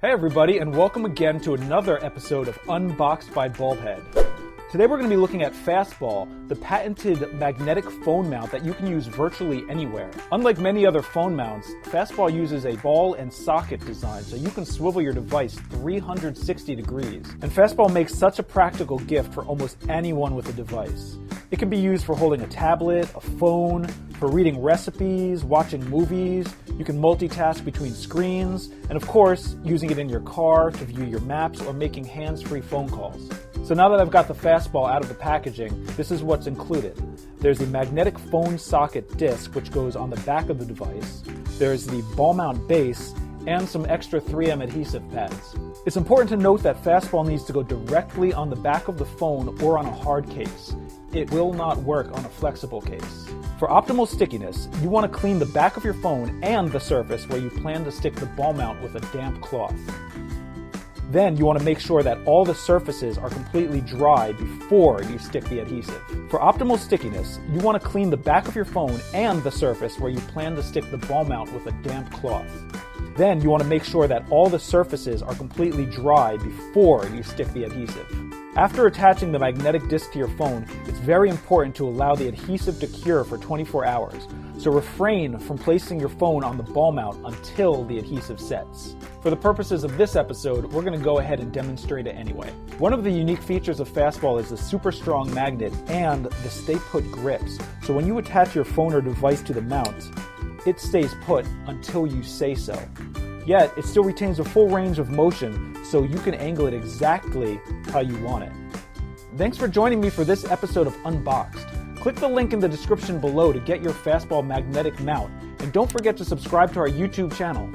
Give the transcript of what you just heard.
Hey everybody, and welcome again to another episode of Unboxed by BulbHead. Today we're going to be looking at FastBall, the patented magnetic phone mount that you can use virtually anywhere. Unlike many other phone mounts, FastBall uses a ball and socket design so you can swivel your device 360 degrees. And FastBall makes such a practical gift for almost anyone with a device. It can be used for holding a tablet, a phone, for reading recipes, watching movies. You can multitask between screens, and of course, using it in your car to view your maps or making hands-free phone calls. So now that I've got the FastBall out of the packaging, this is what's included. There's the magnetic phone socket disc, which goes on the back of the device. There's the ball mount base, and some extra 3M adhesive pads. It's important to note that FastBall needs to go directly on the back of the phone or on a hard case. It will not work on a flexible case. For optimal stickiness, you want to clean the back of your phone and the surface where you plan to stick the ball mount with a damp cloth. Then you want to make sure that all the surfaces are completely dry before you stick the adhesive. For optimal stickiness, you want to clean the back of your phone and the surface where you plan to stick the ball mount with a damp cloth. Then you want to make sure that all the surfaces are completely dry before you stick the adhesive. After attaching the magnetic disc to your phone, it's very important to allow the adhesive to cure for 24 hours, so refrain from placing your phone on the ball mount until the adhesive sets. For the purposes of this episode, we're going to go ahead and demonstrate it anyway. One of the unique features of FastBall is the super strong magnet and the stay put grips, so when you attach your phone or device to the mount, it stays put until you say so. Yet, it still retains a full range of motion, so you can angle it exactly how you want it. Thanks for joining me for this episode of Unboxed. Click the link in the description below to get your FastBall magnetic mount, and don't forget to subscribe to our YouTube channel.